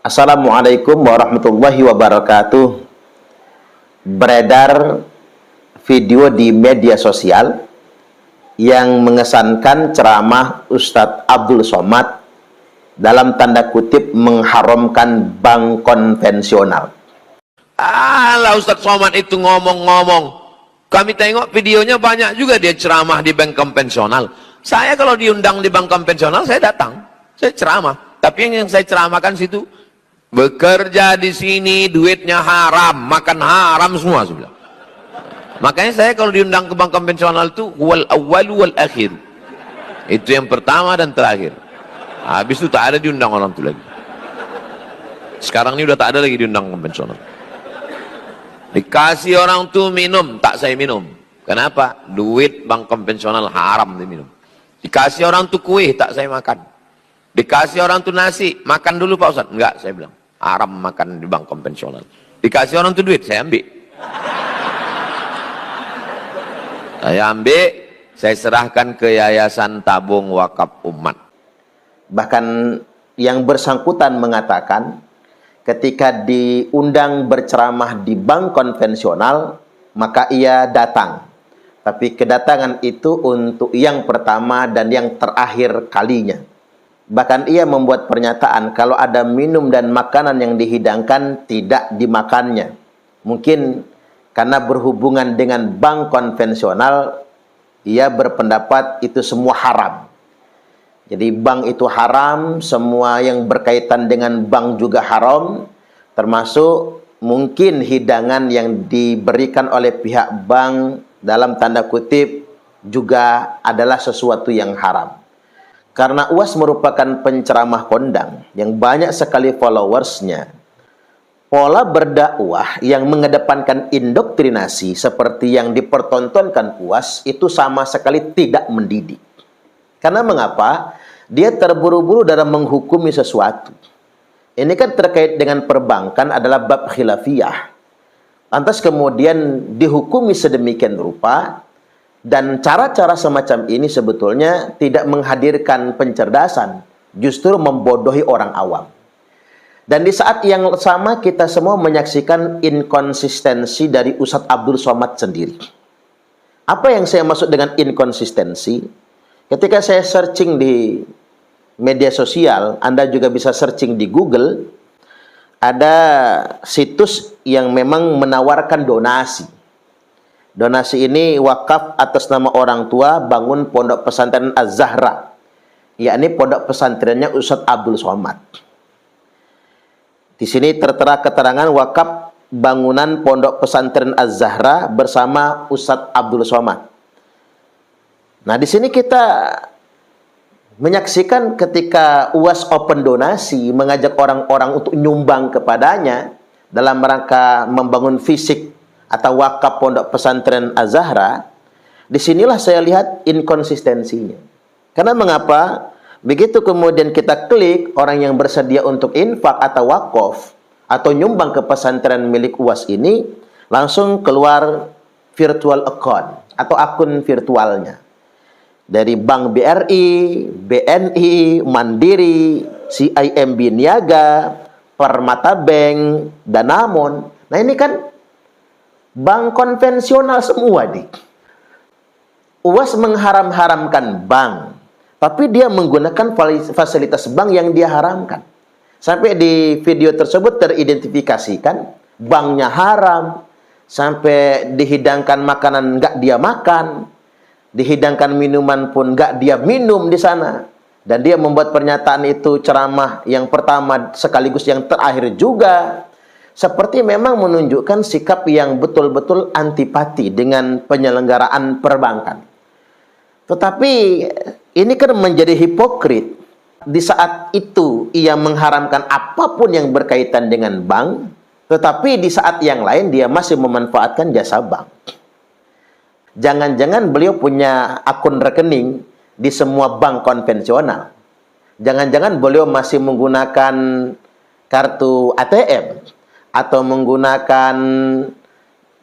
Assalamualaikum warahmatullahi wabarakatuh. Beredar video di media sosial yang mengesankan ceramah Ustadz Abdul Somad dalam tanda kutip mengharamkan bank konvensional. Alah, Ustadz Somad itu ngomong-ngomong. Kami tengok videonya banyak juga dia ceramah di bank konvensional. Saya kalau diundang di bank konvensional saya datang, saya ceramah. Tapi yang saya ceramahkan situ, bekerja di sini duitnya haram, makan haram semua sudah. Makanya saya kalau diundang ke bank konvensional itu wal awwal wal akhir. Itu yang pertama dan terakhir. Habis itu tak ada diundang orang itu lagi. Sekarang ini udah tak ada lagi diundang konvensional. Dikasih orang tuh minum, tak saya minum. Kenapa? Duit bank konvensional haram diminum. Dikasih orang tuh kue, tak saya makan. Dikasih orang tuh nasi, makan dulu Pak Ustadz. Enggak, saya bilang, haram makan di bank konvensional. Dikasih orang tuh duit, saya ambil. Saya ambil, saya serahkan ke Yayasan Tabung Wakaf Umat. Bahkan yang bersangkutan mengatakan, ketika diundang berceramah di bank konvensional, maka ia datang. Tapi kedatangan itu untuk yang pertama dan yang terakhir kalinya. Bahkan ia membuat pernyataan kalau ada minum dan makanan yang dihidangkan tidak dimakannya. Mungkin karena berhubungan dengan bank konvensional, ia berpendapat itu semua haram. Jadi bank itu haram, semua yang berkaitan dengan bank juga haram, termasuk mungkin hidangan yang diberikan oleh pihak bank dalam tanda kutip juga adalah sesuatu yang haram. Karena UAS merupakan penceramah kondang yang banyak sekali followersnya, pola berdakwah yang mengedepankan indoktrinasi seperti yang dipertontonkan UAS itu sama sekali tidak mendidik. Karena mengapa? Dia terburu-buru dalam menghukumi sesuatu. Ini kan terkait dengan perbankan adalah bab khilafiyah. Lantas kemudian dihukumi sedemikian rupa. Dan cara-cara semacam ini sebetulnya tidak menghadirkan pencerdasan, justru membodohi orang awam. Dan di saat yang sama kita semua menyaksikan inkonsistensi dari Ustadz Abdul Somad sendiri. Apa yang saya maksud dengan inkonsistensi? Ketika saya searching di media sosial, Anda juga bisa searching di Google, ada situs yang memang menawarkan donasi. Donasi ini wakaf atas nama orang tua bangun pondok pesantren Az-Zahra, yakni pondok pesantrennya Ustadz Abdul Somad. Di sini tertera keterangan wakaf bangunan pondok pesantren Az-Zahra bersama Ustadz Abdul Somad. Nah, di sini kita menyaksikan ketika UAS open donasi mengajak orang-orang untuk nyumbang kepadanya dalam rangka membangun fisik atau wakaf pondok pesantren Az-Zahra. Disinilah saya lihat inkonsistensinya. Karena mengapa? Begitu kemudian kita klik orang yang bersedia untuk infak atau wakaf atau nyumbang ke pesantren milik UAS ini, langsung keluar virtual account atau akun virtualnya. Dari Bank BRI, BNI, Mandiri, CIMB Niaga, Permata Bank, Danamon. Nah, ini kan bank konvensional semua nih. UAS mengharam-haramkan bank, tapi dia menggunakan fasilitas bank yang dia haramkan. Sampai di video tersebut teridentifikasikan banknya haram, sampai dihidangkan makanan nggak dia makan, dihidangkan minuman pun nggak dia minum di sana. Dan dia membuat pernyataan itu ceramah yang pertama sekaligus yang terakhir juga. Seperti memang menunjukkan sikap yang betul-betul antipati dengan penyelenggaraan perbankan. Tetapi ini kan menjadi hipokrit. Di saat itu ia mengharamkan apapun yang berkaitan dengan bank, tetapi di saat yang lain dia masih memanfaatkan jasa bank. Jangan-jangan beliau punya akun rekening di semua bank konvensional. Jangan-jangan beliau masih menggunakan kartu ATM atau menggunakan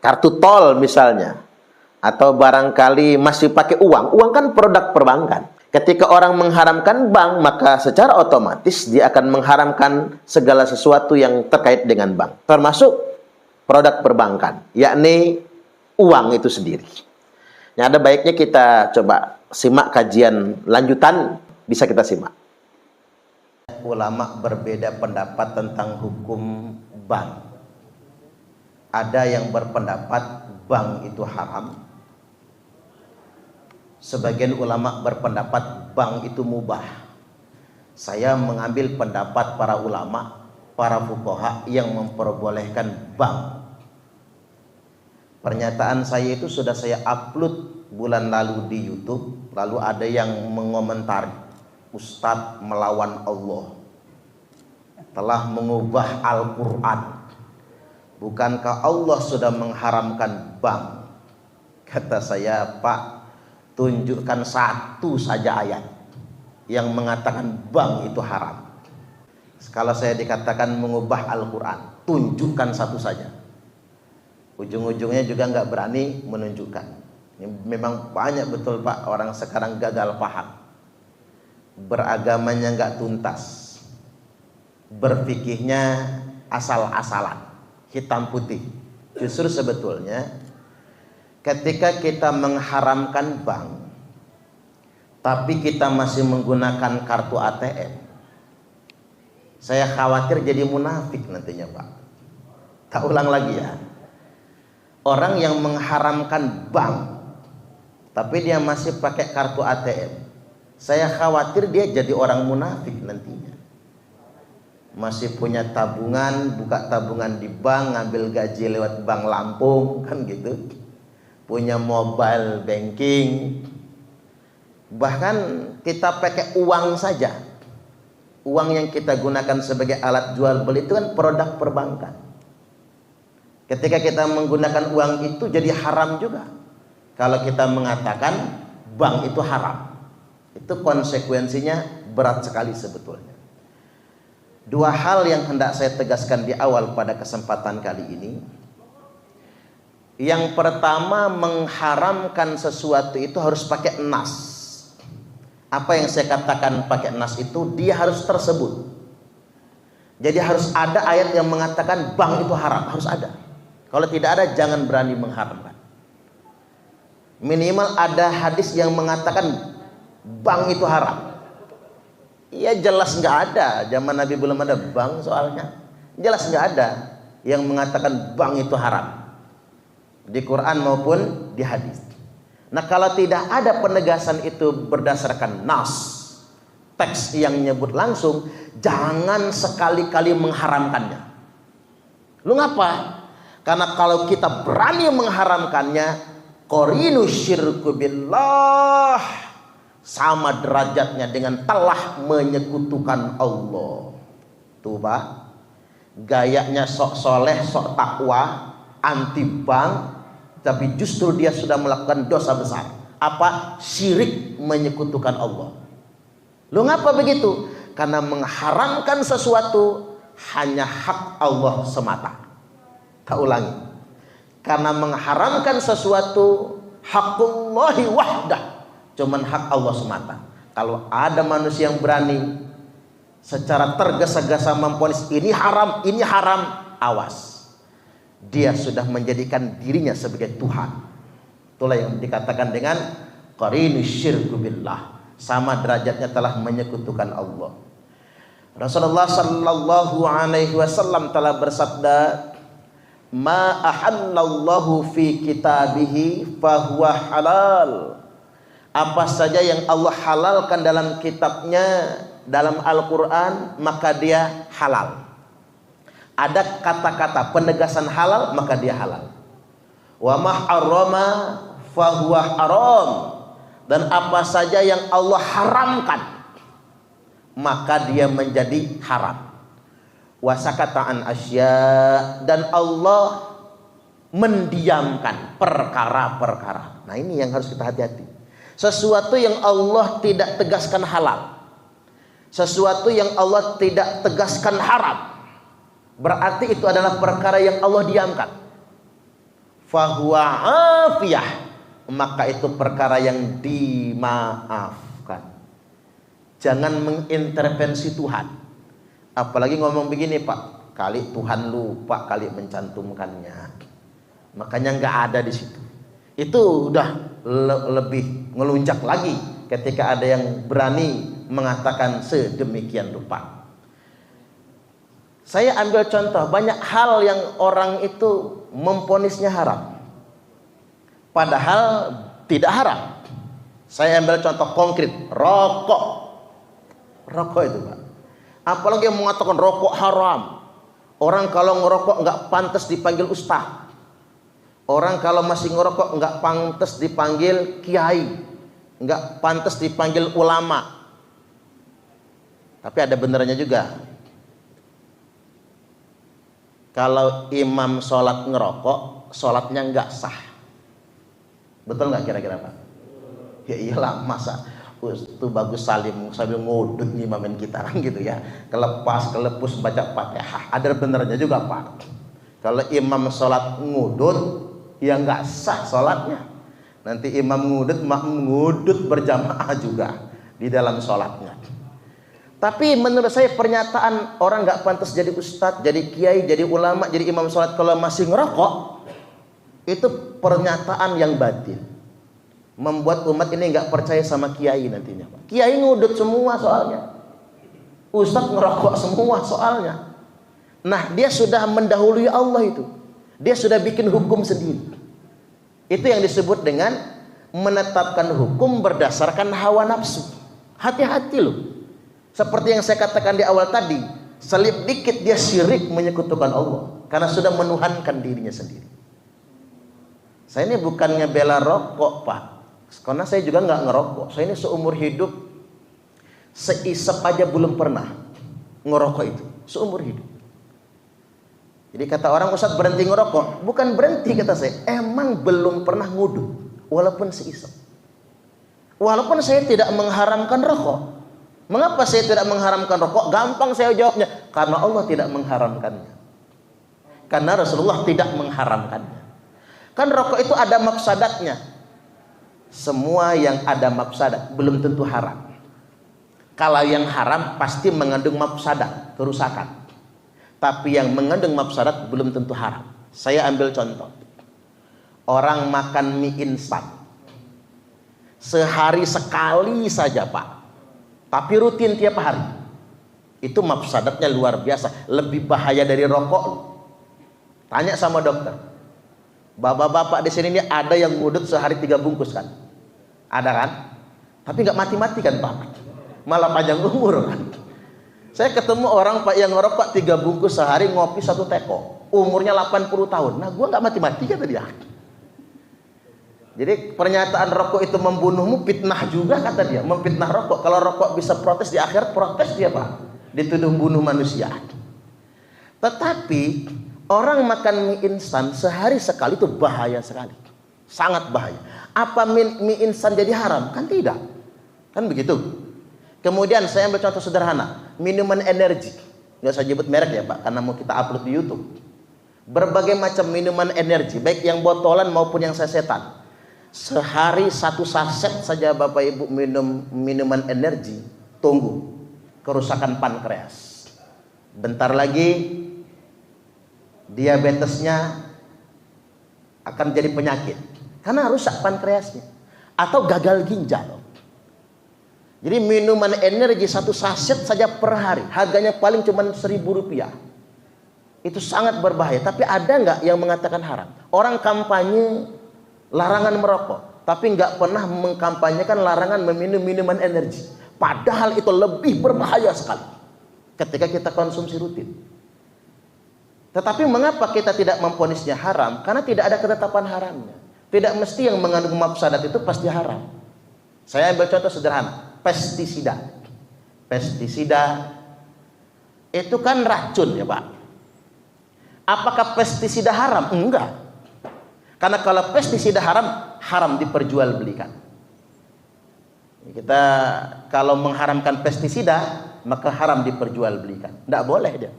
kartu tol misalnya, atau barangkali masih pakai uang. Uang kan produk perbankan. Ketika orang mengharamkan bank, maka secara otomatis dia akan mengharamkan segala sesuatu yang terkait dengan bank, termasuk produk perbankan, yakni uang itu sendiri. Nah, ada baiknya kita coba simak kajian lanjutan, bisa kita simak. Ulama berbeda pendapat tentang hukum bank. Ada yang berpendapat bank itu haram. Sebagian ulama berpendapat bank itu mubah. Saya mengambil pendapat para ulama, para fuqaha yang memperbolehkan bank. Pernyataan saya itu sudah saya upload bulan lalu di YouTube. Lalu ada yang mengomentari, Ustadz melawan Allah, telah mengubah Al-Quran. Bukankah Allah sudah mengharamkan bank? Kata saya, Pak, tunjukkan satu saja ayat yang mengatakan bank itu haram. Kalau saya dikatakan mengubah Al-Quran, tunjukkan satu saja. Ujung-ujungnya juga nggak berani menunjukkan. Ini memang banyak betul Pak orang sekarang gagal paham, beragamanya nggak tuntas, berfikihnya asal-asalan, hitam putih. Justru sebetulnya ketika kita mengharamkan bank, tapi kita masih menggunakan kartu ATM, saya khawatir jadi munafik nantinya Pak. Tak ulang lagi ya. Orang yang mengharamkan bank, tapi dia masih pakai kartu ATM, saya khawatir dia jadi orang munafik nantinya. Masih punya tabungan, buka tabungan di bank, ngambil gaji lewat Bank Lampung, kan gitu. Punya mobile banking, bahkan kita pakai uang saja. Uang yang kita gunakan sebagai alat jual beli itu kan produk perbankan. Ketika kita menggunakan uang itu jadi haram juga. Kalau kita mengatakan bank itu haram, itu konsekuensinya berat sekali sebetulnya. Dua hal yang hendak saya tegaskan di awal pada kesempatan kali ini. Yang pertama, mengharamkan sesuatu itu harus pakai nas. Apa yang saya katakan pakai nas itu, dia harus tersebut. Jadi harus ada ayat yang mengatakan bank itu haram, harus ada. Kalau tidak ada, jangan berani mengharamkan. Minimal ada hadis yang mengatakan bank itu haram. Ya jelas nggak ada, zaman Nabi belum ada bank soalnya. Jelas nggak ada yang mengatakan bank itu haram, di Quran maupun di hadis. Nah, kalau tidak ada penegasan itu berdasarkan nas, teks yang menyebut langsung, jangan sekali-kali mengharamkannya. Lu ngapa? Karena kalau kita berani mengharamkannya, qarinu syirku billah, sama derajatnya dengan telah menyekutukan Allah. Tuh Pak, gayanya sok soleh, sok takwa, anti bank, tapi justru dia sudah melakukan dosa besar. Apa? Syirik, menyekutukan Allah. Lu ngapa begitu? Karena mengharamkan sesuatu hanya hak Allah semata. Tak ulangi. Karena mengharamkan sesuatu hakullahi wahdah, cuman hak Allah semata. Kalau ada manusia yang berani secara tergesa-gesa memvonis ini haram, awas. Dia sudah menjadikan dirinya sebagai Tuhan. Itulah yang dikatakan dengan qarinu syirku billah, sama derajatnya telah menyekutukan Allah. Rasulullah sallallahu alaihi wasallam telah bersabda, ma ahallallahu fi kitabihi fahuwa halal. Apa saja yang Allah halalkan dalam kitabnya, dalam Al-Quran, maka dia halal. Ada kata-kata penegasan halal, maka dia halal. Wa ma harrama fahuwa haram. Dan apa saja yang Allah haramkan, maka dia menjadi haram. Wasakata an asya, dan Allah mendiamkan perkara-perkara. Nah, ini yang harus kita hati-hati. Sesuatu yang Allah tidak tegaskan halal, sesuatu yang Allah tidak tegaskan haram, berarti itu adalah perkara yang Allah diamkan. Fahuwa afiyah, maka itu perkara yang dimaafkan. Jangan mengintervensi Tuhan. Apalagi ngomong begini, Pak, kali Tuhan lupa kali mencantumkannya. Makanya nggak ada di situ. Itu udah lebih ngelunjak lagi ketika ada yang berani mengatakan sedemikian rupa. Saya ambil contoh, banyak hal yang orang itu memponisnya haram, padahal tidak haram. Saya ambil contoh konkret, rokok. Rokok itu, Pak. Apalagi yang mengatakan rokok haram. Orang kalau ngerokok nggak pantas dipanggil ustaz. Orang kalau masih ngerokok nggak pantas dipanggil kiai, nggak pantas dipanggil ulama. Tapi ada benernya juga. Kalau imam sholat ngerokok, sholatnya nggak sah. Betul nggak kira-kira, Pak? Ya iyalah, masa itu bagus salim sambil ngudut ngimamin kita kan gitu ya. Kelepus baca Fatihah. Ada benernya juga, Pak. Kalau imam sholat ngudut, ya nggak sah sholatnya. Nanti imam ngudut, makmum ngudut berjamaah juga di dalam sholatnya. Tapi menurut saya pernyataan orang nggak pantas jadi ustadz, jadi kiai, jadi ulama, jadi imam sholat kalau masih ngerokok, itu pernyataan yang batil, membuat umat ini nggak percaya sama kiai nantinya. Kiai ngudut semua soalnya, ustadz ngerokok semua soalnya. Nah, dia sudah mendahului Allah itu. Dia sudah bikin hukum sendiri. Itu yang disebut dengan menetapkan hukum berdasarkan hawa nafsu. Hati-hati loh. Seperti yang saya katakan di awal tadi, selip dikit dia syirik menyekutukan Allah karena sudah menuhankan dirinya sendiri. Saya ini bukan ngebela rokok, Pak, karena saya juga nggak ngerokok. Saya ini seumur hidup seisep aja belum pernah ngerokok itu, seumur hidup. Jadi kata orang, Ustadz berhenti ngerokok. Bukan berhenti, kata saya, emang belum pernah ngudut walaupun seisep. Walaupun saya tidak mengharamkan rokok. Mengapa saya tidak mengharamkan rokok? Gampang saya jawabnya, karena Allah tidak mengharamkannya, karena Rasulullah tidak mengharamkannya. Kan rokok itu ada mafsadatnya. Semua yang ada mafsadat belum tentu haram. Kalau yang haram pasti mengandung mafsadat, kerusakan. Tapi yang mengandung mafsadat belum tentu haram. Saya ambil contoh, orang makan mie instan sehari sekali saja, Pak, tapi rutin tiap hari, itu mafsadatnya luar biasa, lebih bahaya dari rokok. Tanya sama dokter. Bapak-bapak di sini ini ada yang ngudut sehari 3 bungkus kan? Ada kan? Tapi nggak mati-mati kan, Pak? Malah panjang umur kan? Saya ketemu orang, Pak, yang ngerokok 3 bungkus sehari, ngopi 1 teko, umurnya 80 tahun. Nah, gua nggak mati-mati kata dia. Jadi pernyataan rokok itu membunuhmu fitnah juga kata dia, memfitnah rokok. Kalau rokok bisa protes di akhirat, protes dia, Pak, dituduh bunuh manusia. Tetapi orang makan mie instan sehari sekali itu bahaya sekali, sangat bahaya. Apa mie instan jadi haram? Kan tidak, kan begitu. Kemudian saya ambil contoh sederhana, minuman energi, nggak usah nyebut merek ya, Pak, karena mau kita upload di YouTube. Berbagai macam minuman energi, baik yang botolan maupun yang sasetan. Sehari 1 saset saja Bapak Ibu minum minuman energi, tunggu kerusakan pankreas. Bentar lagi diabetesnya akan jadi penyakit karena rusak pankreasnya, atau gagal ginjal. Jadi minuman energi 1 saset saja per hari, harganya paling cuma Rp1.000. Itu sangat berbahaya. Tapi ada nggak yang mengatakan haram? Orang kampanye larangan merokok, tapi nggak pernah mengkampanyekan larangan meminum minuman energi. Padahal itu lebih berbahaya sekali ketika kita konsumsi rutin. Tetapi mengapa kita tidak memvonisnya haram? Karena tidak ada ketetapan haramnya. Tidak mesti yang mengandung mafsadat itu pasti haram. Saya ambil contoh sederhana, pestisida. Pestisida itu kan racun ya, Pak. Apakah pestisida haram? Enggak. Karena kalau pestisida haram, haram diperjualbelikan. Kita kalau mengharamkan pestisida, maka haram diperjualbelikan. Tidak boleh dia.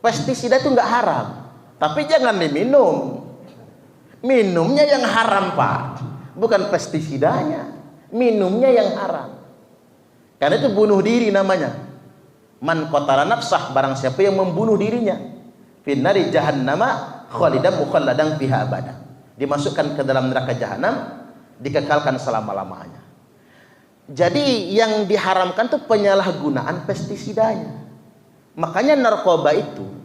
Pestisida itu enggak haram, tapi jangan diminum. Minumnya yang haram, Pak, bukan pestisidanya. Minumnya yang haram. Karena itu bunuh diri namanya. Man qatala nafsah, barang siapa yang membunuh dirinya, finnari jahannama khalidan mukhalladan fiha abada. Dimasukkan ke dalam neraka jahanam, dikekalkan selama-lamanya. Jadi yang diharamkan itu penyalahgunaan pestisidanya. Makanya narkoba itu,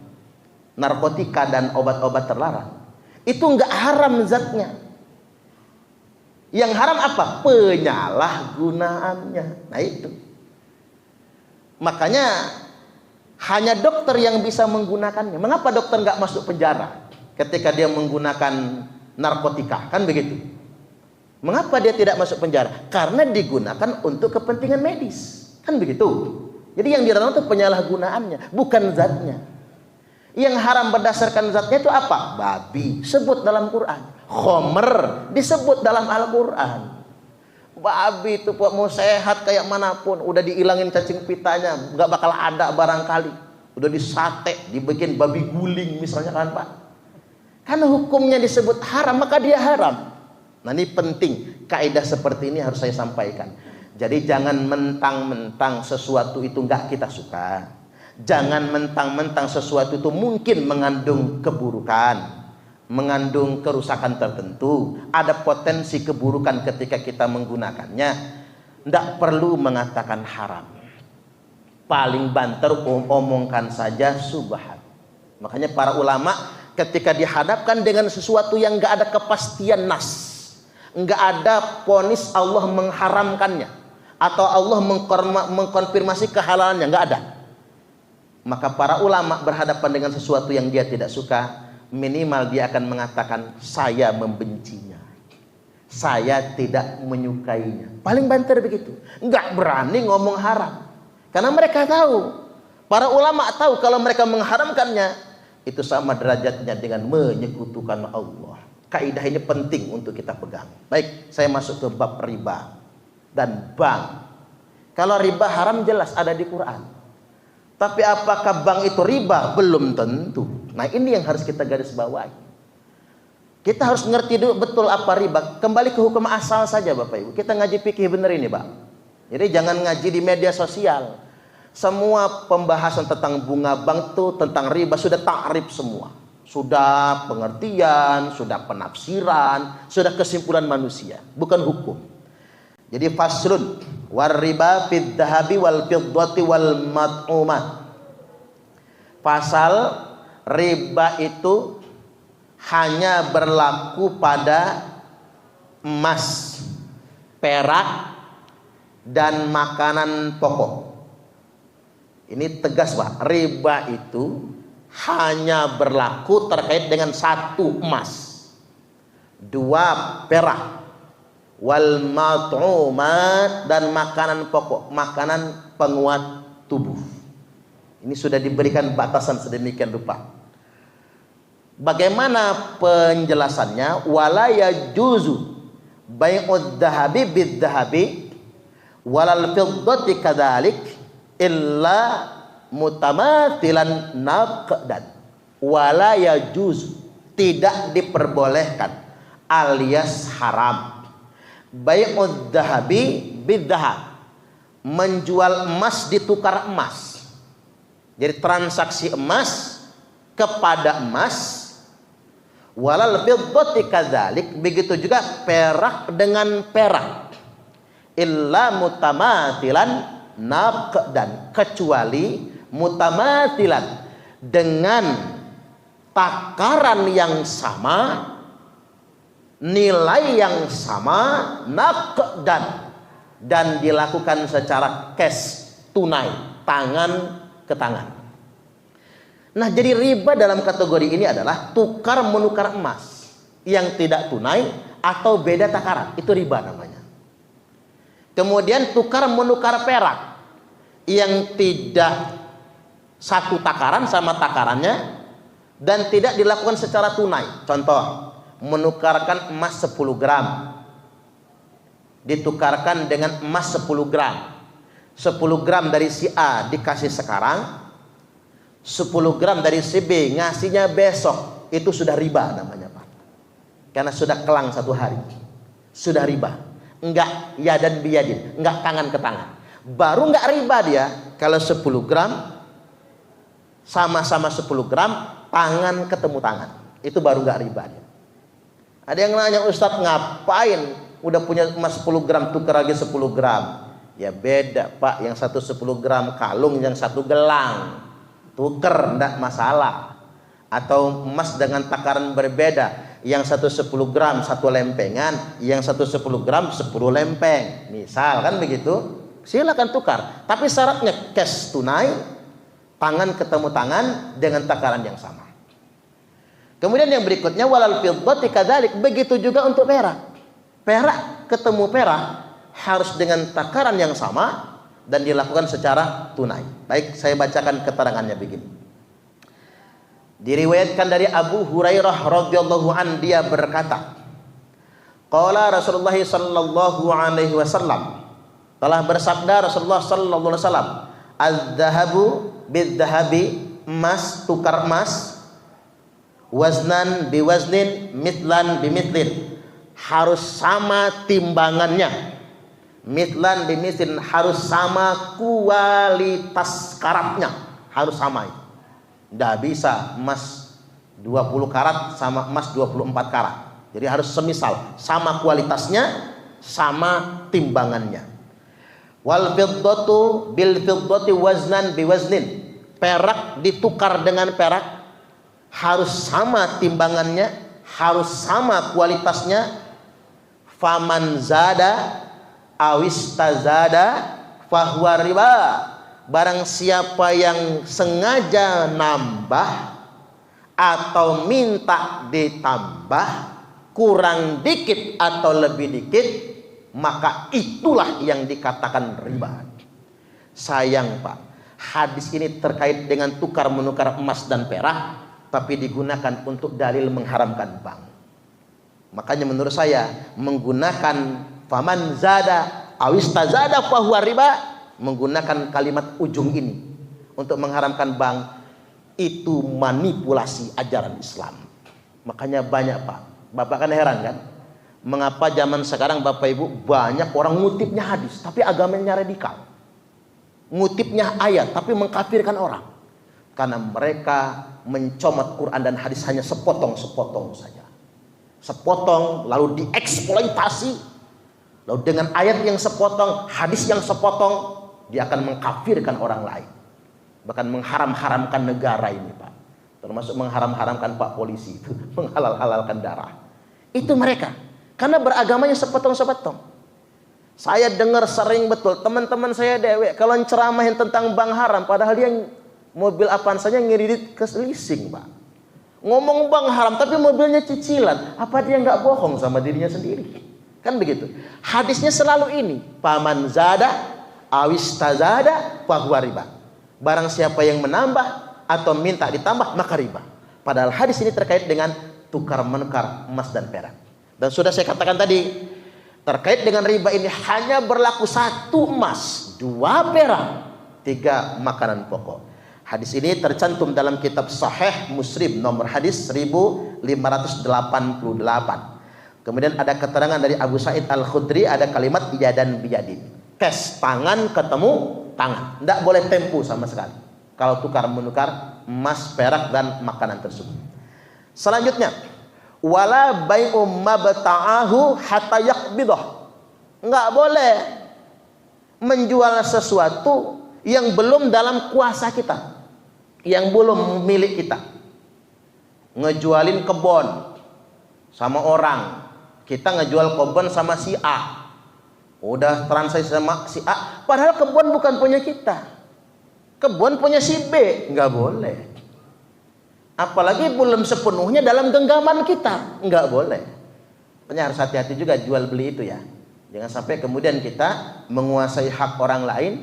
narkotika dan obat-obat terlarang, itu enggak haram zatnya. Yang haram apa? Penyalahgunaannya. Nah itu. Makanya hanya dokter yang bisa menggunakannya. Mengapa dokter enggak masuk penjara ketika dia menggunakan narkotika? Kan begitu. Mengapa dia tidak masuk penjara? Karena digunakan untuk kepentingan medis. Kan begitu. Jadi yang dilarang itu penyalahgunaannya, bukan zatnya. Yang haram berdasarkan zatnya itu apa? Babi, sebut dalam Quran. Khomer, disebut dalam Al-Quran. Babi itu mau sehat kayak manapun, udah dihilangin cacing pitanya, nggak bakal ada barangkali. Udah disate, dibikin babi guling misalnya kan Pak. Karena hukumnya disebut haram, maka dia haram. Nah ini penting, kaidah seperti ini harus saya sampaikan. Jadi jangan mentang-mentang sesuatu itu nggak kita suka. Jangan mentang-mentang sesuatu itu mungkin mengandung keburukan, mengandung kerusakan tertentu, ada potensi keburukan ketika kita menggunakannya. Tidak perlu mengatakan haram. Paling banter omongkan saja subhan. Makanya para ulama ketika dihadapkan dengan sesuatu yang nggak ada kepastian nas, nggak ada vonis Allah mengharamkannya atau Allah mengkonfirmasi kehalalannya, nggak ada. Maka para ulama berhadapan dengan sesuatu yang dia tidak suka, minimal dia akan mengatakan saya membencinya, saya tidak menyukainya. Paling banter begitu. Nggak berani ngomong haram, karena mereka tahu, para ulama tahu kalau mereka mengharamkannya itu sama derajatnya dengan menyekutukan Allah. Kaidah ini penting untuk kita pegang. Baik, saya masuk ke bab riba dan bank. Kalau riba haram jelas ada di Quran. Tapi apakah bank itu riba? Belum tentu. Nah ini yang harus kita garis bawahi. Kita harus ngerti dulu betul apa riba. Kembali ke hukum asal saja Bapak Ibu. Kita ngaji fikih bener ini Pak. Jadi jangan ngaji di media sosial. Semua pembahasan tentang bunga bank itu, tentang riba sudah takrif semua. Sudah pengertian, sudah penafsiran, sudah kesimpulan manusia, bukan hukum. Jadi faslun war riba fid dhahabi wal fiddati wal mat'umat. Pasal riba itu hanya berlaku pada emas, perak dan makanan pokok. Ini tegas Pak, riba itu hanya berlaku terkait dengan satu emas, dua perak, wal mat'umat dan makanan pokok, makanan penguat tubuh. Ini sudah diberikan batasan sedemikian rupa. Bagaimana penjelasannya? Wala yajuzu bai'ud dhahabi bid dhahabi walal fiddati kadzalik illa mutamathilan naqdan. Wala yajuzu, tidak diperbolehkan alias haram bai'ud dhahabi bid dhahab, menjual emas ditukar emas. Jadi transaksi emas kepada emas, walal fiddati kadzalik, begitu juga perak dengan perak, illa mutamathilan naqdan, kecuali mutamathilan dengan takaran yang sama, nilai yang sama, naqdan, dan dilakukan secara cash, tunai, tangan ke tangan. Nah, jadi riba dalam kategori ini adalah tukar menukar emas yang tidak tunai atau beda takaran, itu riba namanya. Kemudian tukar menukar perak yang tidak satu takaran sama takarannya dan tidak dilakukan secara tunai. Contoh, menukarkan emas 10 gram ditukarkan dengan emas 10 gram. 10 gram dari si A dikasih sekarang, 10 gram dari si B ngasihnya besok, itu sudah riba namanya Pak. Karena sudah kelang satu hari, sudah riba. Enggak yadan biyadin, enggak tangan ke tangan. Baru nggak riba dia kalau 10 gram sama-sama 10 gram tangan ketemu tangan, itu baru nggak riba dia. Ada yang nanya, Ustadz ngapain udah punya emas 10 gram tukar lagi 10 gram? Ya beda Pak, yang satu 10 gram kalung, yang satu gelang, tuker ndak masalah. Atau emas dengan takaran berbeda, yang satu 10 gram satu lempengan, yang satu 10 gram 10 lempeng, misal kan begitu, silakan tukar, tapi syaratnya cash tunai, tangan ketemu tangan dengan takaran yang sama. Kemudian yang berikutnya walal fiddati kadzalik, begitu juga untuk perak. Perak ketemu perak harus dengan takaran yang sama dan dilakukan secara tunai. Baik, saya bacakan keterangannya begini. Diriwayatkan dari Abu Hurairah radhiyallahu an, dia berkata, qala Rasulullah sallallahu alaihi wasallam, telah bersabda Rasulullah sallallahu alaihi wasallam, az-zahabu bidz-zahabi, emas tukar emas, waznan biwaznin, mitlan bimitlin, harus sama timbangannya, mitlan bimitlin, harus sama kualitas karatnya, harus sama. Tidak bisa emas 20 karat sama emas 24 karat. Jadi harus semisal, sama kualitasnya, sama timbangannya. Wal fiddatu bil fiddati waznan biwaznin, perak ditukar dengan perak harus sama timbangannya, harus sama kualitasnya. Faman zada awis tazada fahuwa riba, barang siapa yang sengaja nambah atau minta ditambah kurang dikit atau lebih dikit, maka itulah yang dikatakan riba. Sayang Pak, hadis ini terkait dengan tukar menukar emas dan perak, tapi digunakan untuk dalil mengharamkan bank. Makanya menurut saya menggunakan faman zada awistazada fahuwa riba, menggunakan kalimat ujung ini untuk mengharamkan bank, itu manipulasi ajaran Islam. Makanya banyak Pak, Bapak kan heran kan, mengapa zaman sekarang Bapak Ibu banyak orang ngutipnya hadis tapi agamanya radikal, ngutipnya ayat tapi mengkafirkan orang, karena mereka mencomot Quran dan hadis hanya sepotong-sepotong saja, sepotong lalu dieksploitasi, lalu dengan ayat yang sepotong, hadis yang sepotong, dia akan mengkafirkan orang lain, bahkan mengharam-haramkan negara ini Pak, termasuk mengharam-haramkan Pak polisi itu, menghalal-halalkan darah. Itu mereka, karena beragamanya sepotong-sepotong. Saya dengar sering betul teman-teman saya dewek kalau ceramahin tentang bank haram, padahal dia mobil apaan saja ngirit ke leasing Pak, ngomong bank haram tapi mobilnya cicilan. Apa dia nggak bohong sama dirinya sendiri? Kan begitu. Hadisnya selalu ini, paman zada awis tazada fahuwa riba, barang siapa yang menambah atau minta ditambah maka riba. Padahal hadis ini terkait dengan tukar menukar emas dan perak. Dan sudah saya katakan tadi, terkait dengan riba ini hanya berlaku 1 emas, 2 perak, 3 makanan pokok. Hadis ini tercantum dalam kitab Sahih Muslim nomor hadis 1588. Kemudian ada keterangan dari Abu Sa'id Al-Khudri, ada kalimat yadan biyadin, cash, tangan ketemu tangan, tidak boleh tempo sama sekali kalau tukar menukar emas, perak dan makanan tersebut. Selanjutnya, wala bai'u mabta'ahu hatta yaqbidah, enggak boleh menjual sesuatu yang belum dalam kuasa kita, yang belum milik kita. Ngejualin kebon sama orang, kita ngejual kebon sama si A, udah transaksi sama si A, padahal kebon bukan punya kita, kebon punya si B, enggak boleh. Apalagi belum sepenuhnya dalam genggaman kita, enggak boleh. Makanya harus hati-hati juga jual beli itu ya. Jangan sampai kemudian kita menguasai hak orang lain,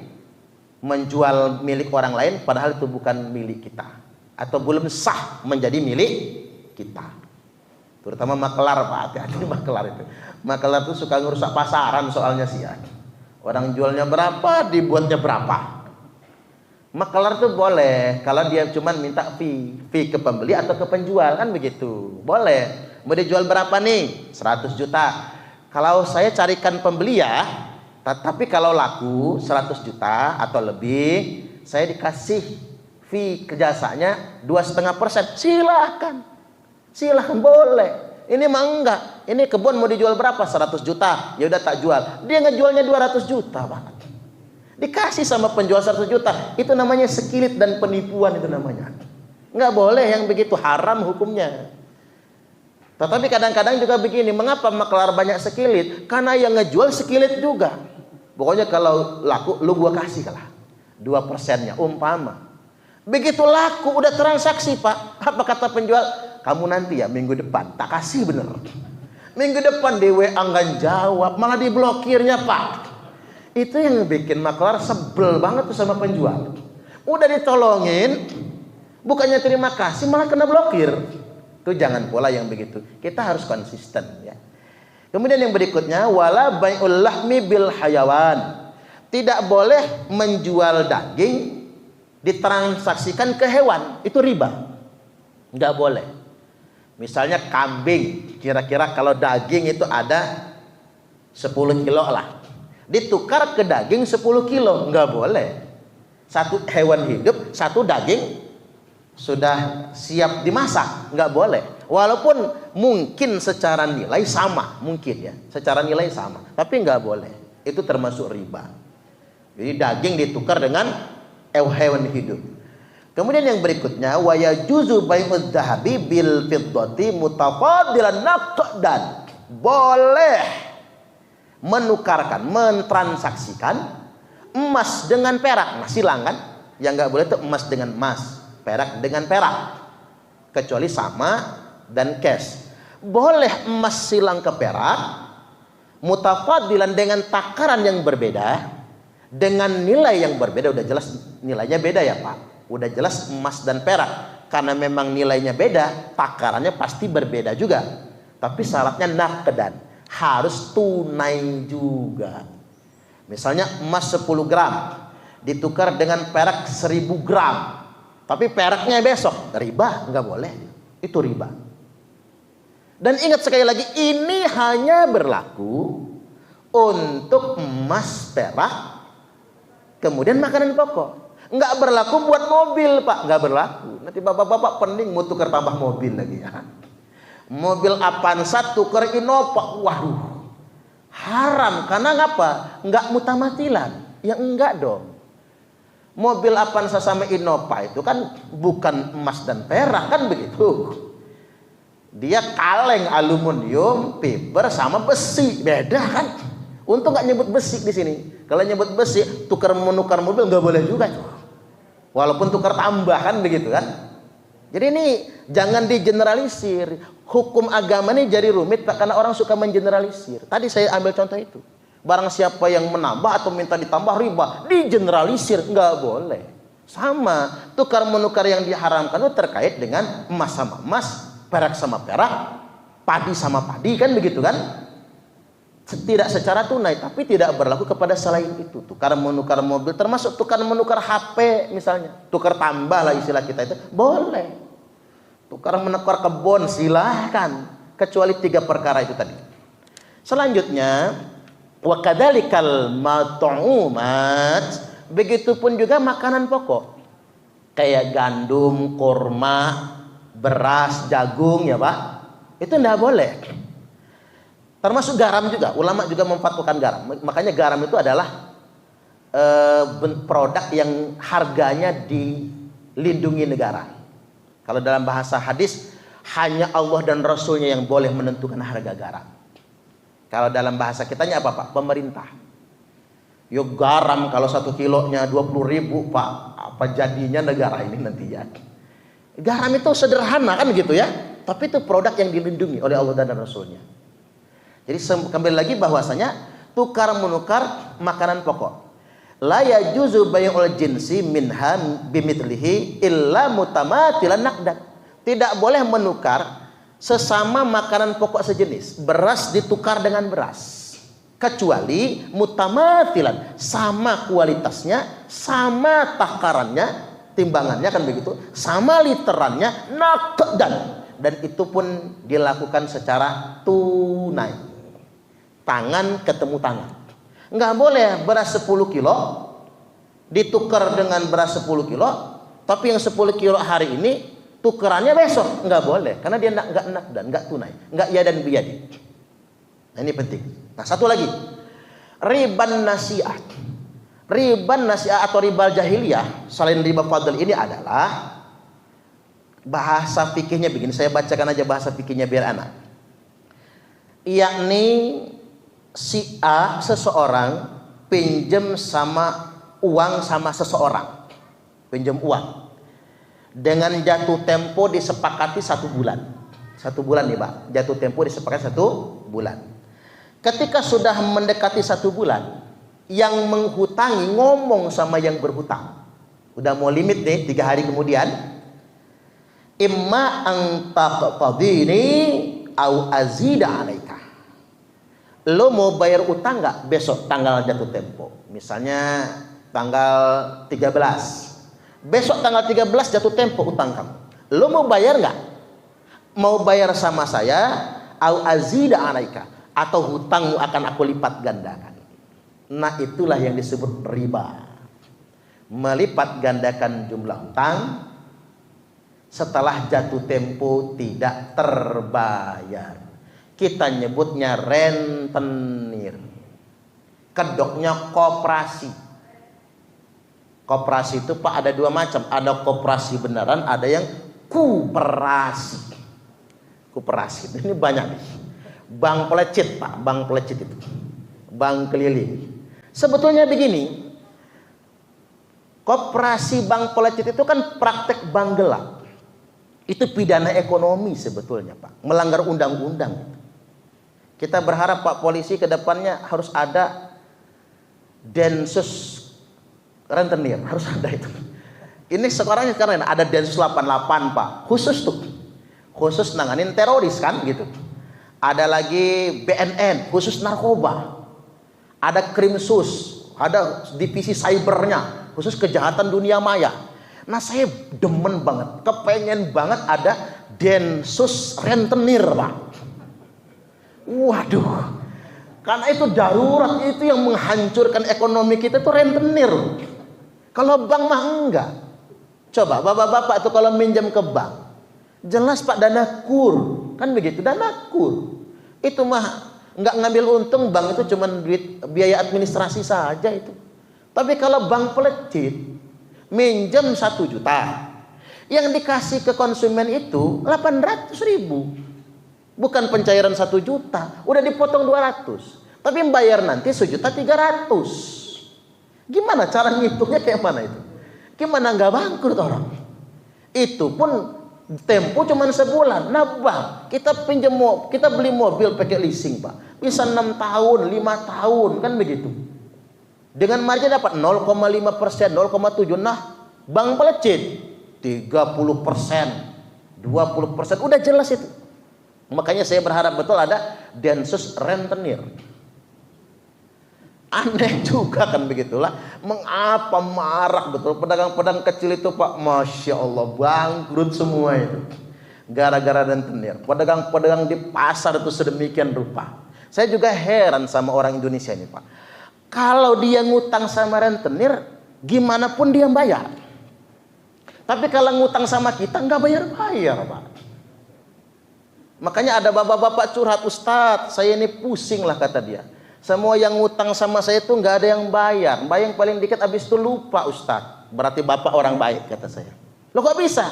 menjual milik orang lain padahal itu bukan milik kita, atau belum sah menjadi milik kita. Terutama makelar Pak, hati-hati makelar itu. Makelar itu suka ngerusak pasaran soalnya sih ya. Orang jualnya berapa, dibuatnya berapa. Makelar tuh boleh kalau dia cuma minta fee ke pembeli atau ke penjual, kan begitu. Boleh. Mau dijual berapa nih? 100 juta. Kalau saya carikan pembeli ya, Tapi kalau laku 100 juta atau lebih, saya dikasih fee jasanya 2,5%. Silahkan, silahkan, boleh. Ini mah enggak. Ini kebun mau dijual berapa? 100 juta. Ya udah tak jual. Dia ngejualnya 200 juta, Pak. Dikasih sama penjual 100 juta. Itu namanya sekilit dan penipuan, itu namanya. Enggak boleh yang begitu, haram hukumnya. Tetapi kadang-kadang juga begini, mengapa maklar banyak sekilit? Karena yang ngejual sekilit juga. Pokoknya kalau laku, lu gua kasih kalah 2%-nya, umpama. Begitu laku, udah transaksi, Pak. Apa kata penjual? Kamu nanti ya minggu depan, tak kasih bener. Minggu depan di WA nggak jawab, malah diblokirnya, Pak. Itu yang bikin maklar sebel banget tuh sama penjual. Udah ditolongin, bukannya terima kasih, malah kena blokir. Itu jangan pola yang begitu. Kita harus konsisten ya. Kemudian yang berikutnya, wala bai'ul lahmi bil hayawan. Tidak boleh menjual daging ditransaksikan ke hewan, itu riba. Enggak boleh. Misalnya kambing, kira-kira kalau daging itu ada 10 kilo lah, ditukar ke daging 10 kilo, enggak boleh. Satu hewan hidup, satu daging sudah siap dimasak, enggak boleh. Walaupun mungkin secara nilai sama, mungkin ya, secara nilai sama, tapi enggak boleh. Itu termasuk riba. Jadi daging ditukar dengan hewan hidup. Kemudian yang berikutnya, wa yajuzu bai'udz dzahabi bil fiddati mutafadilan naqdan. Boleh menukarkan, mentransaksikan emas dengan perak. Nah, silang kan? Yang enggak boleh itu emas dengan emas, perak dengan perak. Kecuali sama dan cash. Boleh emas silang ke perak, mutafadilan dengan takaran yang berbeda, dengan nilai yang berbeda. Udah jelas nilainya beda ya, Pak. Udah jelas emas dan perak. Karena memang nilainya beda, takarannya pasti berbeda juga. Tapi syaratnya naqdan, harus tunai juga. Misalnya emas 10 gram ditukar dengan perak 1000 gram. Tapi peraknya besok, riba, nggak boleh. Itu riba. Dan ingat sekali lagi, ini hanya berlaku untuk emas, perak, kemudian makanan pokok. Nggak berlaku buat mobil, Pak. Nggak berlaku. Nanti bapak-bapak pening mau tukar tambah mobil lagi ya. Mobil Avanza tukar Innova. Waduh, haram. Karena ngapa? Nggak mutamatilan. Ya enggak dong. Mobil Avanza sama Innova itu kan bukan emas dan perak, kan begitu. Dia kaleng aluminium, fiber sama besi, beda kan? Untung nggak nyebut besi di sini. Kalau nyebut besi, tukar menukar mobil nggak boleh juga. Walaupun tukar tambah kan begitu kan? Jadi ini jangan digeneralisir. Hukum agama ini jadi rumit karena orang suka mengeneralisir. Tadi saya ambil contoh itu. Barang siapa yang menambah atau minta ditambah riba, digeneralisir, nggak boleh. Sama, tukar menukar yang diharamkan itu terkait dengan emas sama emas, perak sama perak, padi sama padi, kan begitu kan? Tidak secara tunai, tapi tidak berlaku kepada selain itu. Tukar menukar mobil, termasuk tukar menukar HP misalnya, tukar tambah lah istilah kita itu, boleh. Tukar menukar kebun silahkan, kecuali 3 perkara itu tadi. Selanjutnya, wa kadzalikal mat'umat, begitupun juga makanan pokok kayak gandum, kurma, beras, jagung ya Pak, itu tidak boleh. Termasuk garam juga, ulama juga memfatwakan garam. Makanya garam itu adalah produk yang harganya dilindungi negara. Kalau dalam bahasa hadis, hanya Allah dan Rasulnya yang boleh menentukan harga garam. Kalau dalam bahasa kitanya apa Pak? Pemerintah. Yuk garam kalau 1 kilonya 20.000 Pak, apa jadinya negara ini nanti ya? Garam itu sederhana kan gitu ya, tapi itu produk yang dilindungi oleh Allah dan Rasulnya. Jadi kembali lagi bahwasanya tukar menukar makanan pokok. La yajuzu bai'ul jinsi minha bimithlihi illa mutamatilan naqdan. Tidak boleh menukar sesama makanan pokok sejenis. Beras ditukar dengan beras. Kecuali mutamatilan, sama kualitasnya, sama takarannya, timbangannya kan begitu, sama literannya, naqdan, dan itu pun dilakukan secara tunai. Tangan ketemu tangan. Nggak boleh beras 10 kilo ditukar dengan beras 10 kilo, tapi yang 10 kilo hari ini tukerannya besok. Nggak boleh, karena dia nggak nakdan, nggak tunai, nggak ya dan biyadi. Nah, ini penting. Nah, satu lagi, riban nasi'ah. Riban nasi'ah atau ribal jahiliyah selain riba fadl ini adalah bahasa fikihnya begini. Saya bacakan aja bahasa fikihnya biar anak. Yakni si A, seseorang pinjam sama uang sama seseorang, pinjam uang dengan jatuh tempo disepakati 1 bulan. 1 bulan nih Pak, jatuh tempo disepakati 1 bulan. Ketika sudah mendekati 1 bulan, yang menghutangi ngomong sama yang berhutang, udah mau limit nih 3 hari kemudian, imma ang taqtadini au azida alaika. Lo mau bayar utang nggak besok tanggal jatuh tempo? Misalnya tanggal 13. Besok tanggal 13 jatuh tempo utang kamu. Lo mau bayar nggak? Mau bayar sama saya, au azida alaika, atau hutangmu akan aku lipat gandakan. Nah, itulah yang disebut riba. Melipat gandakan jumlah hutang setelah jatuh tempo tidak terbayar. Kita nyebutnya rentenir. Kedoknya koperasi. Koperasi itu Pak ada 2 macam. Ada koperasi beneran, ada yang kuperasi. Kuperasi ini banyak nih. Bank pelecit Pak, bank pelecit itu. Bank keliling. Sebetulnya begini. Koperasi bank pelecit itu kan praktek bank gelap. Itu pidana ekonomi sebetulnya Pak. Melanggar undang-undang. Kita berharap Pak Polisi ke depannya harus ada Densus rentenir, harus ada itu. Ini sekarang ada Densus 88 Pak, khusus tuh, khusus nanganin teroris kan gitu. Ada lagi BNN, khusus narkoba. Ada Krimsus, ada divisi cybernya, khusus kejahatan dunia maya. Nah, saya demen banget, kepengen banget ada Densus rentenir Pak. Waduh, karena itu darurat, itu yang menghancurkan ekonomi kita itu rentenir. Kalau bank mah enggak. Coba bapak-bapak itu kalau minjam ke bank, jelas Pak dana kur, kan begitu, dana kur. Itu mah enggak ngambil untung, bank itu cuma duit biaya administrasi saja itu. Tapi kalau bank pelecit, minjam 1 juta, yang dikasih ke konsumen itu 800.000. Bukan pencairan 1 juta, udah dipotong 200. Tapi bayar nanti 1.300.000. Gimana cara ngitungnya kayak mana itu? Gimana nggak bangkrut orang? Itu pun tempo cuma sebulan. Nah Bang, kita kita beli mobil pakai leasing Pak. Bisa 6 tahun, 5 tahun, kan begitu. Dengan margin dapat 0,5%, 0,7%. Nah, bank pelecit 30%, 20%, udah jelas itu. Makanya saya berharap betul ada Densus rentenir. Aneh juga kan begitulah. Mengapa marak betul pedagang-pedagang kecil itu Pak, Masya Allah bangkrut semua itu gara-gara rentenir. Pedagang-pedagang di pasar itu sedemikian rupa. Saya juga heran sama orang Indonesia ini Pak. Kalau dia ngutang sama rentenir, gimana pun dia bayar. Tapi kalau ngutang sama kita nggak bayar-bayar Pak. Makanya ada bapak-bapak curhat, Ustadz saya ini pusing lah kata dia. Semua yang ngutang sama saya itu nggak ada yang bayar. Bayar paling dikit, habis itu lupa Ustadz. Berarti bapak orang baik kata saya. Loh kok bisa?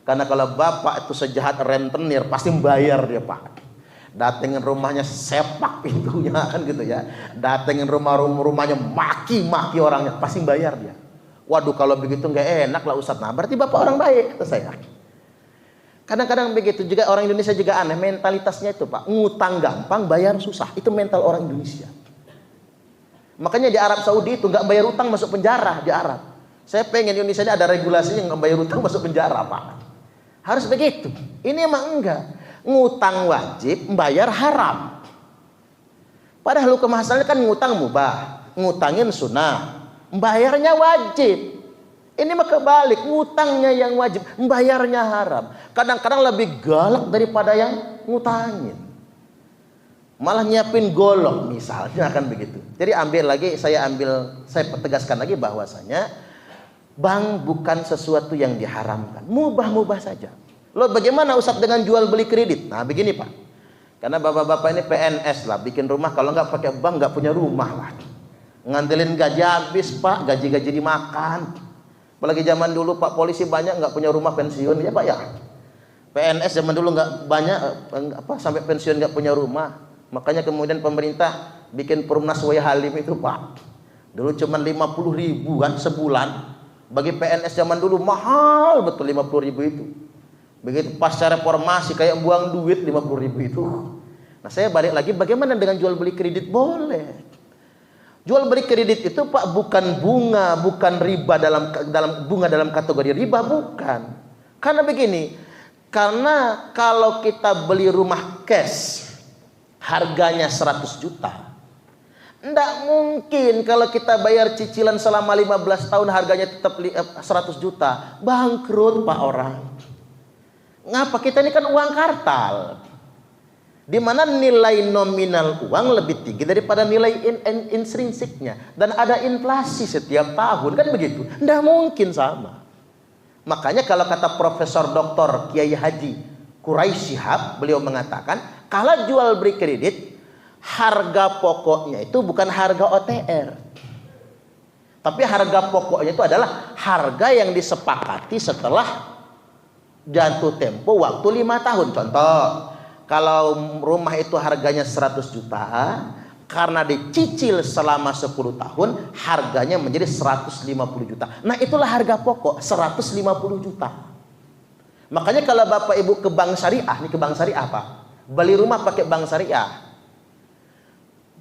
Karena kalau bapak itu sejahat rentenir pasti bayar dia Pak. Datengin rumahnya sepak pintunya kan gitu ya. Datengin rumahnya maki-maki orangnya pasti bayar dia. Waduh kalau begitu nggak enak lah Ustadz. Nah berarti bapak orang baik kata saya. Kadang-kadang begitu juga orang Indonesia juga aneh mentalitasnya itu Pak. Ngutang gampang, bayar susah. Itu mental orang Indonesia. Makanya di Arab Saudi itu nggak bayar utang masuk penjara di Arab. Saya pengen Indonesia ini ada regulasi yang nggak bayar utang masuk penjara Pak. Harus begitu. Ini emang enggak. Ngutang wajib, bayar haram. Padahal hukum asalnya kan ngutang mubah, ngutangin sunnah, bayarnya wajib. Ini mah kebalik, ngutangnya yang wajib, membayarnya haram. Kadang-kadang lebih galak daripada yang ngutangin. malah nyiapin golok misalnya, kan begitu. Jadi saya tegaskan lagi bahwasanya bank bukan sesuatu yang diharamkan, mubah-mubah saja. Loh, bagaimana Ustadz dengan jual beli kredit? Nah begini Pak, karena bapak-bapak ini PNS lah, bikin rumah kalau nggak pakai bank nggak punya rumah lah, ngandelin gaji habis Pak, gaji-gaji dimakan. Apalagi zaman dulu Pak polisi banyak nggak punya rumah pensiun ya Pak ya. PNS zaman dulu nggak banyak sampai pensiun nggak punya rumah. Makanya kemudian pemerintah bikin Perumnas Waya Halim itu Pak. Dulu cuma 50.000 kan sebulan. Bagi PNS zaman dulu mahal betul 50.000 itu. Begitu pasca reformasi kayak buang duit 50.000 itu. Nah saya balik lagi, bagaimana dengan jual beli kredit? Boleh. Jual beli kredit itu Pak bukan bunga, bukan riba dalam kategori riba, bukan. Karena begini, karena kalau kita beli rumah cash harganya 100 juta, enggak mungkin kalau kita bayar cicilan selama 15 tahun harganya tetap 100 juta. Bangkrut Pak orang. Ngapa? Kita ini kan uang kartal, di mana nilai nominal uang lebih tinggi daripada nilai intrinsiknya, dan ada inflasi setiap tahun, kan begitu. Enggak mungkin sama. Makanya kalau kata Profesor Dr. Kiai Haji Quraisy Shihab, beliau mengatakan kalau jual beli kredit harga pokoknya itu bukan harga OTR, tapi harga pokoknya itu adalah harga yang disepakati setelah jatuh tempo waktu 5 tahun. Contoh, kalau rumah itu harganya 100 juta, karena dicicil selama 10 tahun harganya menjadi 150 juta. Nah itulah harga pokok 150 juta. Makanya kalau Bapak Ibu ke bank syariah, nih ke bank syariah Pak, beli rumah pakai bank syariah,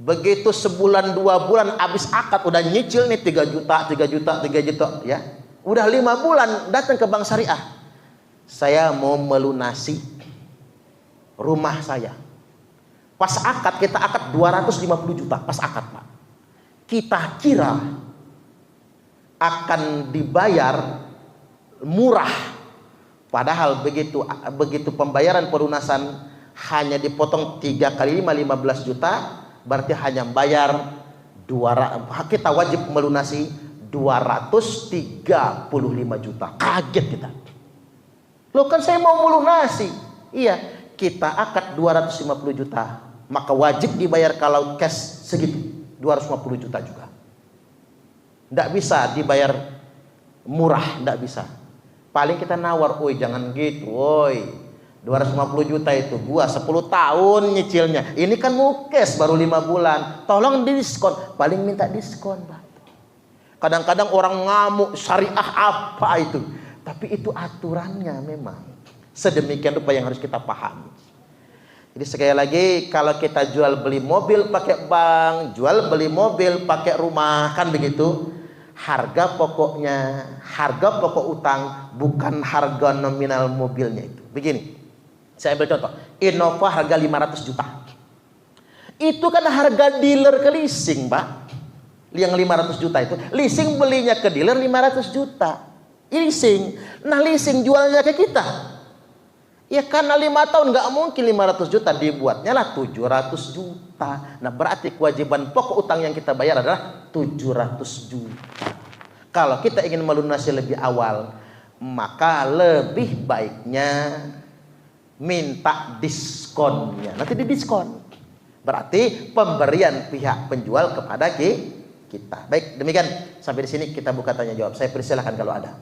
begitu sebulan 2 bulan habis akad udah nyicil nih 3 juta ya, udah 5 bulan datang ke bank syariah, saya mau melunasi rumah saya. Pas akad, kita akad 250 juta pas akad Pak, kita kira akan dibayar murah, padahal begitu pembayaran pelunasan hanya dipotong 3 kali 5, 15 juta, berarti hanya bayar kita wajib melunasi 235 juta. Kaget kita, loh kan saya mau melunasi. Iya, kita akad 250 juta, maka wajib dibayar kalau cash segitu 250 juta juga. Tidak bisa dibayar murah, tidak bisa. Paling kita nawar, woi jangan gitu, woi 250 juta itu gua 10 tahun nyicilnya, ini kan mau cash baru 5 bulan, tolong diskon. Paling minta diskon Pak. Kadang-kadang orang ngamuk, syariah apa itu, tapi itu aturannya memang sedemikian rupa yang harus kita pahami. Jadi sekali lagi, kalau kita jual beli mobil pakai bank, jual beli mobil pakai rumah, kan begitu, harga pokoknya, harga pokok utang bukan harga nominal mobilnya itu. Begini, saya ambil contoh, Innova harga 500 juta, itu kan harga dealer ke leasing Pak. Yang 500 juta itu leasing, belinya ke dealer 500 juta leasing. Nah leasing jualnya ke kita, ya karena 5 tahun nggak mungkin 500 juta, dibuatnya lah 700 juta. Nah berarti kewajiban pokok utang yang kita bayar adalah 700 juta. Kalau kita ingin melunasi lebih awal, maka lebih baiknya minta diskonnya, nanti didiskon. Berarti pemberian pihak penjual kepada kita. Baik, demikian sampai di sini kita buka tanya jawab. Saya persilahkan kalau ada.